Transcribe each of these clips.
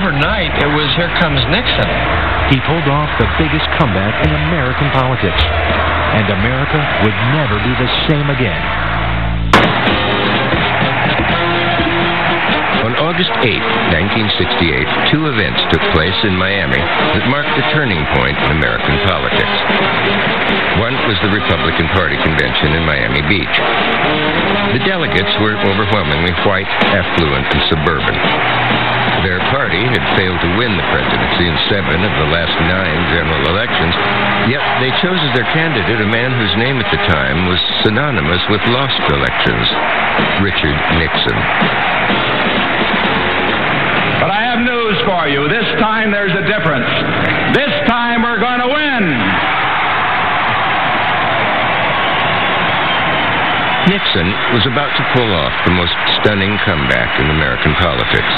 overnight, it was here comes Nixon. He pulled off the biggest comeback in American politics, and America would never be the same again. On August 8, 1968, two events took place in Miami that marked the turning point in American politics. One was the Republican Party convention in Miami Beach. The delegates were overwhelmingly white, affluent, and suburban. Their party had failed to win the presidency in 7 of the last 9 general elections, yet they chose as their candidate a man whose name at the time was synonymous with lost elections, Richard Nixon. But I have news for you. This time there's a difference. This time we're going to win. Nixon was about to pull off the most stunning comeback in American politics.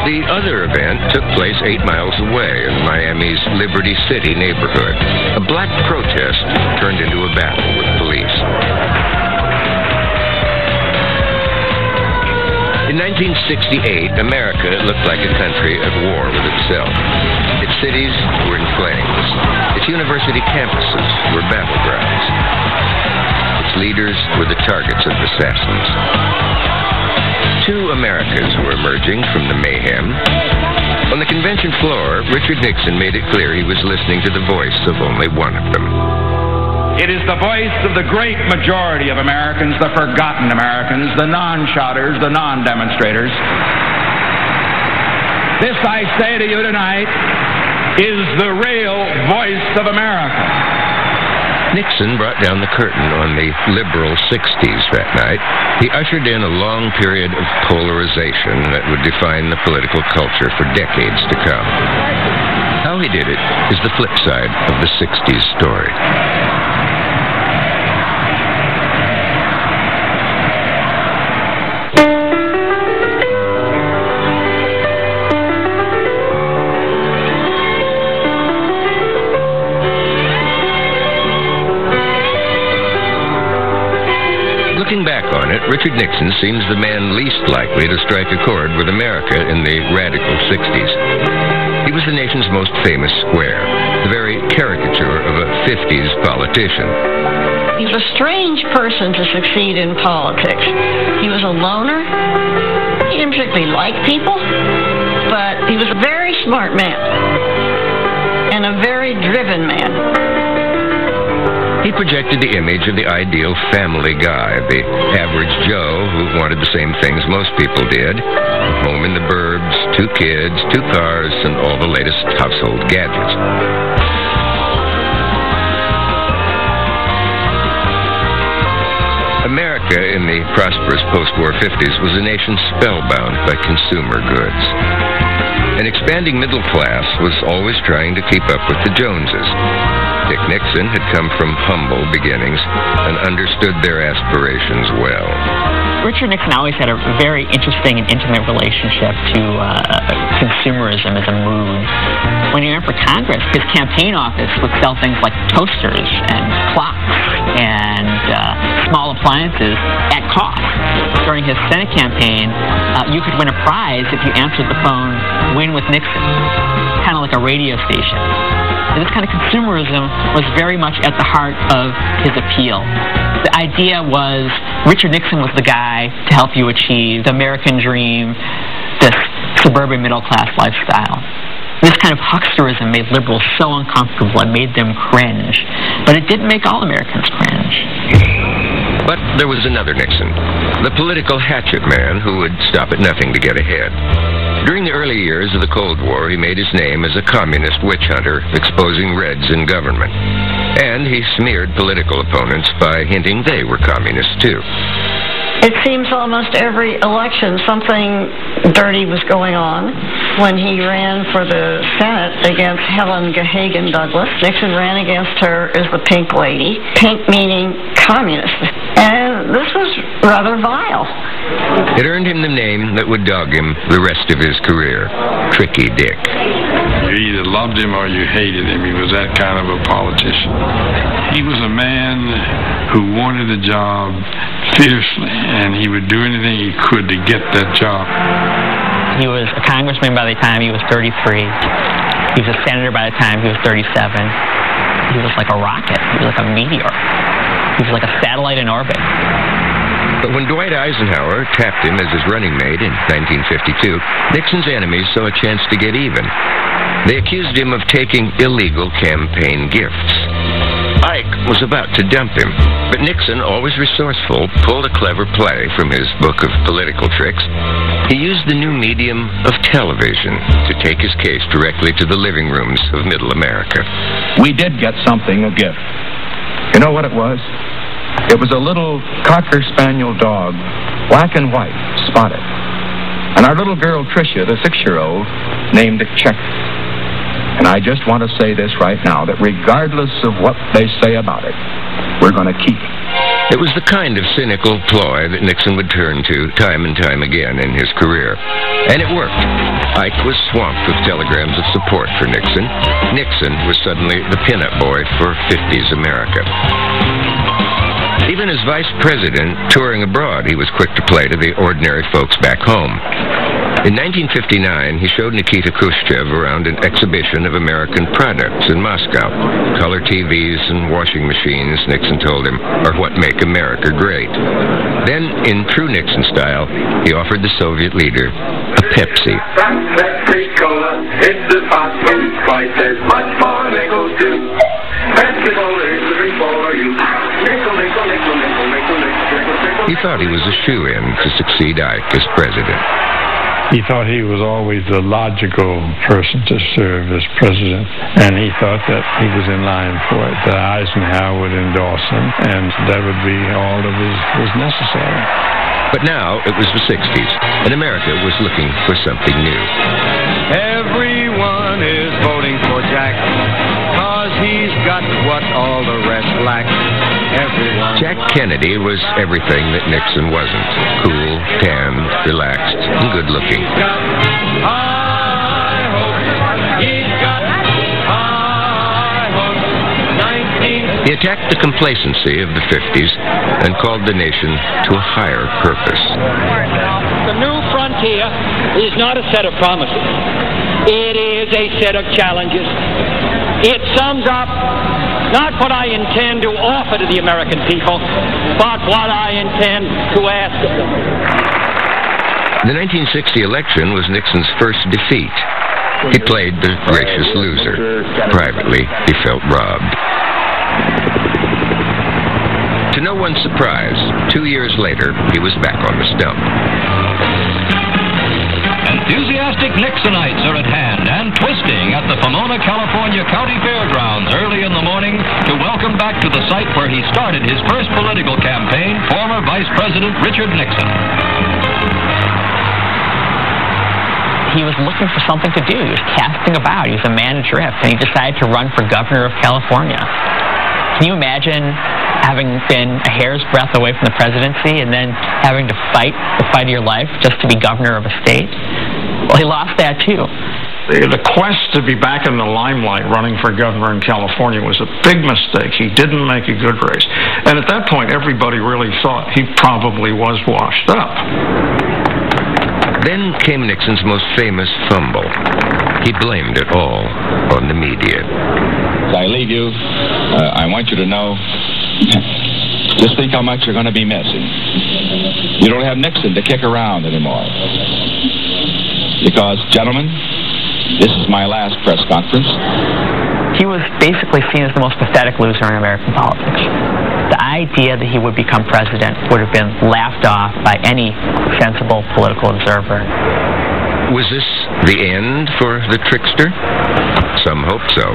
The other event took place 8 miles away in Miami's Liberty City neighborhood. A black protest turned into a battle with police. In 1968, America looked like a country at war with itself. Its cities were in flames. Its university campuses were battlegrounds. Its leaders were the targets of assassins. Two Americas were emerging from the mayhem. On the convention floor, Richard Nixon made it clear he was listening to the voice of only one of them. It is the voice of the great majority of Americans, the forgotten Americans, the non-shouters, the non-demonstrators. This, I say to you tonight, is the real voice of America. Nixon brought down the curtain on the liberal 60s that night. He ushered in a long period of polarization that would define the political culture for decades to come. How he did it is the flip side of the 60s story. Looking back on it, Richard Nixon seems the man least likely to strike a chord with America in the radical 60s. He was the nation's most famous square, the very caricature of a 50s politician. He was a strange person to succeed in politics. He was a loner. He didn't particularly like people, but he was a very smart man and a very driven man. He projected the image of the ideal family guy, the average Joe who wanted the same things most people did. Home in the burbs, 2 kids, 2 cars, and all the latest household gadgets. America in the prosperous post-war 50s was a nation spellbound by consumer goods. An expanding middle class was always trying to keep up with the Joneses. Dick Nixon had come from humble beginnings and understood their aspirations well. Richard Nixon always had a very interesting and intimate relationship to consumerism as a mood. When he ran for Congress, his campaign office would sell things like toasters and clocks and small appliances at cost. During his Senate campaign, you could win a prize if you answered the phone, "Win with Nixon," kind of like a radio station. And this kind of consumerism was very much at the heart of his appeal. The idea was Richard Nixon was the guy to help you achieve the American dream, this suburban middle-class lifestyle. This kind of hucksterism made liberals so uncomfortable it made them cringe. But it didn't make all Americans cringe. But there was another Nixon, the political hatchet man who would stop at nothing to get ahead. During the early years of the Cold War, he made his name as a communist witch hunter, exposing Reds in government. And he smeared political opponents by hinting they were communists too. It seems almost every election something dirty was going on. When he ran for the Senate against Helen Gahagan Douglas, Nixon ran against her as the Pink Lady, pink meaning communist. And this was rather vile. It earned him the name that would dog him the rest of his career, Tricky Dick. either loved him or you hated him. He was that kind of a politician. He was a man who wanted a job fiercely, and he would do anything he could to get that job. He was a congressman by the time he was 33. He was a senator by the time he was 37. He was like a rocket. He was like a meteor. He was like a satellite in orbit. But when Dwight Eisenhower tapped him as his running mate in 1952, Nixon's enemies saw a chance to get even. They accused him of taking illegal campaign gifts. Ike was about to dump him, but Nixon, always resourceful, pulled a clever play from his book of political tricks. He used the new medium of television to take his case directly to the living rooms of Middle America. We did get something, a gift. You know what it was? It was a little Cocker Spaniel dog, black and white, spotted. And our little girl, Tricia, the 6-year-old, named it Checker. And I just want to say this right now, that regardless of what they say about it, we're going to keep it. It was the kind of cynical ploy that Nixon would turn to time and time again in his career. And it worked. Ike was swamped with telegrams of support for Nixon. Nixon was suddenly the pinup boy for 50s America. Even as vice president, touring abroad, he was quick to play to the ordinary folks back home. In 1959, he showed Nikita Khrushchev around an exhibition of American products in Moscow. Color TVs and washing machines, Nixon told him, are what make America great. Then, in true Nixon style, he offered the Soviet leader a Pepsi. Pepsi-Cola, it's the fast food price, there's much more nickel too. Pepsi-Cola is the drink for you. Nickel, nickel, nickel, nickel, nickel, nickel. He thought he was a shoo-in to succeed Ike as president. He thought he was always the logical person to serve as president, and he thought that he was in line for it, that Eisenhower would endorse him, and that would be all that was necessary. But now it was the 60s, and America was looking for something new. Everyone is voting for Jack, 'cause he's got what all the rest lack. Everyone. Jack Kennedy was everything that Nixon wasn't. Cool, tan, relaxed, and good-looking. He's got high hopes. He's got high hopes. He attacked the complacency of the 50s and called the nation to a higher purpose. The new frontier is not a set of promises. It is a set of challenges. It sums up not what I intend to offer to the American people, but what I intend to ask of them. The 1960 election was Nixon's first defeat. He played the gracious loser. Privately, he felt robbed. To no one's surprise, 2 years later, he was back on the stump. Enthusiastic Nixonites are at hand and twisting at the Pomona, California County Fairgrounds early in the morning to welcome back to the site where he started his first political campaign, former Vice President Richard Nixon. He was looking for something to do. He was casting about. He was a man adrift, and he decided to run for governor of California. Can you imagine having been a hair's breadth away from the presidency and then having to fight the fight of your life just to be governor of a state? Well, he lost that too. The quest to be back in the limelight running for governor in California was a big mistake. He didn't make a good race. And at that point, everybody really thought he probably was washed up. Then came Nixon's most famous fumble. He blamed it all on the media. As I leave you, I want you to know, just think how much you're going to be missing. You don't have Nixon to kick around anymore. Because, gentlemen, this is my last press conference. He was basically seen as the most pathetic loser in American politics. The idea that he would become president would have been laughed off by any sensible political observer. Was this the end for the trickster? Some hoped so.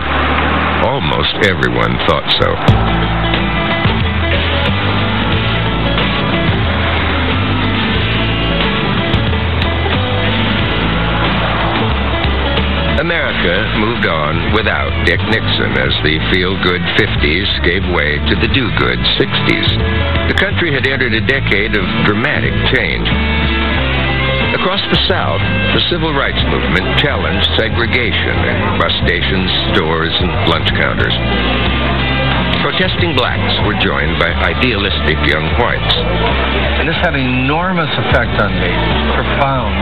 Almost everyone thought so. America moved on without Dick Nixon as the feel-good 50s gave way to the do-good 60s. The country had entered a decade of dramatic change. Across the South, the civil rights movement challenged segregation in bus stations, stores, and lunch counters. Protesting blacks were joined by idealistic young whites. And this had an enormous effect on me, profound.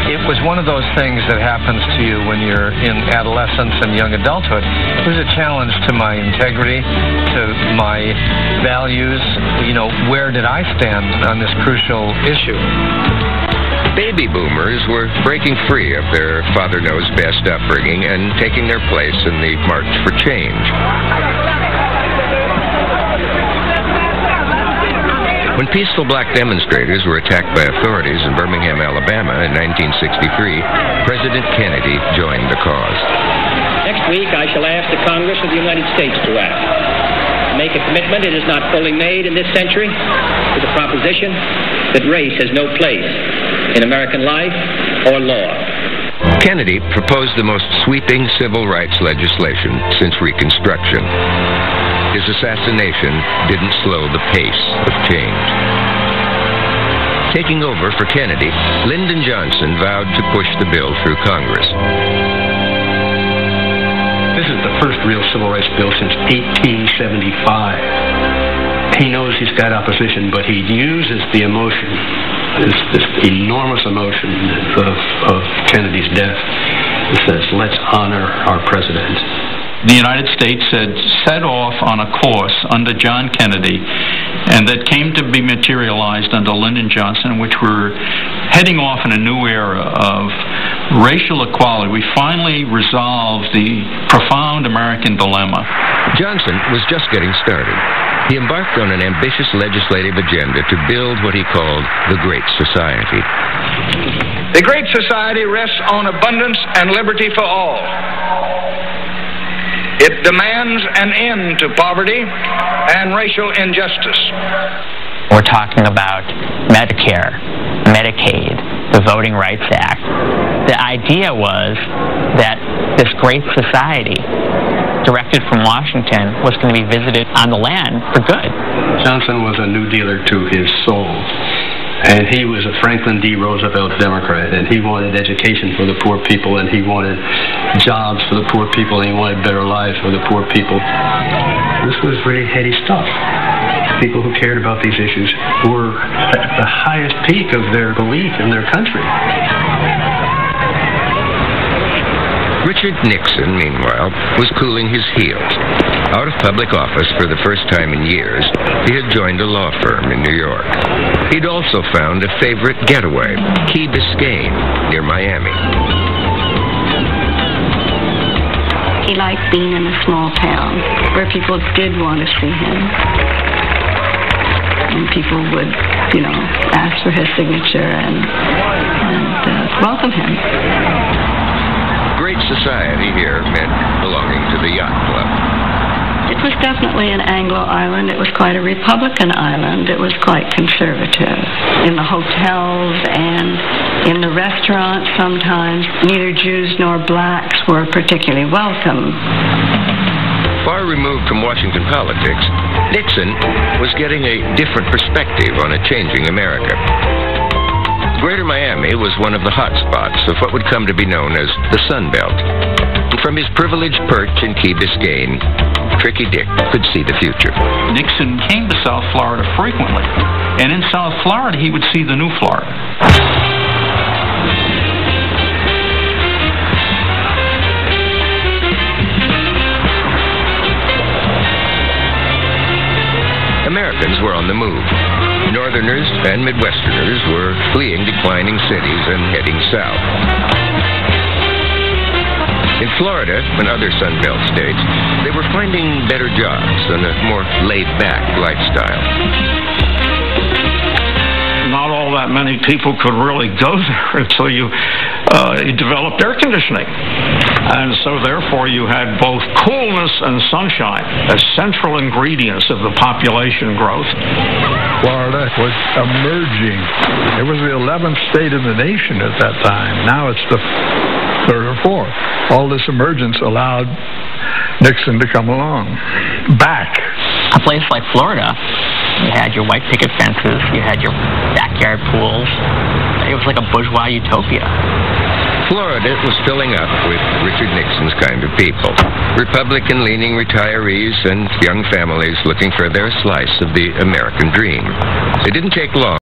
It was one of those things that happens to you when you're in adolescence and young adulthood. It was a challenge to my integrity, to my values. You know, where did I stand on this crucial issue? Baby boomers were breaking free of their father knows best upbringing and taking their place in the March for Change. When peaceful black demonstrators were attacked by authorities in Birmingham, Alabama in 1963, President Kennedy joined the cause. Next week, I shall ask the Congress of the United States to act. Make a commitment it is not fully made in this century to the proposition that race has no place in American life or law. Kennedy proposed the most sweeping civil rights legislation since Reconstruction. His assassination didn't slow the pace of change. Taking over for Kennedy, Lyndon Johnson vowed to push the bill through Congress. This is the first real civil rights bill since 1875. He knows he's got opposition, but he uses the emotion, this enormous emotion of Kennedy's death. He says, let's honor our president. The United States had set off on a course under John Kennedy, and that came to be materialized under Lyndon Johnson, which we're heading off in a new era of racial equality. We finally resolved the profound American dilemma. Johnson was just getting started. He embarked on an ambitious legislative agenda to build what he called the Great Society. The Great Society rests on abundance and liberty for all. It demands an end to poverty and racial injustice. We're talking about Medicare, Medicaid, the Voting Rights Act. The idea was that this great society, directed from Washington, was going to be visited on the land for good. Johnson was a New Dealer to his soul. And he was a Franklin D. Roosevelt Democrat, and he wanted education for the poor people, and he wanted jobs for the poor people, and he wanted better lives for the poor people. This was really heady stuff. People who cared about these issues were at the highest peak of their belief in their country. Richard Nixon, meanwhile, was cooling his heels. Out of public office for the first time in years, he had joined a law firm in New York. He'd also found a favorite getaway, Key Biscayne, near Miami. He liked being in a small town where people did want to see him. And people would, ask for his signature and welcome him. Great society here meant belonging to the yacht club. It was definitely an Anglo island. It was quite a Republican island. It was quite conservative. In the hotels and in the restaurants sometimes, neither Jews nor blacks were particularly welcome. Far removed from Washington politics, Nixon was getting a different perspective on a changing America. Greater Miami was one of the hot spots of what would come to be known as the Sun Belt. And from his privileged perch in Key Biscayne, Tricky Dick could see the future. Nixon came to South Florida frequently, and in South Florida he would see the new Florida. Americans were on the move. Northerners and Midwesterners were fleeing declining cities and heading south. In Florida and other Sun Belt states, they were finding better jobs and a more laid-back lifestyle. Not all that many people could really go there until you developed air conditioning. And so therefore you had both coolness and sunshine as central ingredients of the population growth. Florida was emerging. It was the 11th state in the nation at that time. Now it's the 3rd or 4th. All this emergence allowed Nixon to come along. Back. A place like Florida, you had your white picket fences, you had your backyard pools, it was like a bourgeois utopia. Florida was filling up with Richard Nixon's kind of people. Republican-leaning retirees and young families looking for their slice of the American dream. It didn't take long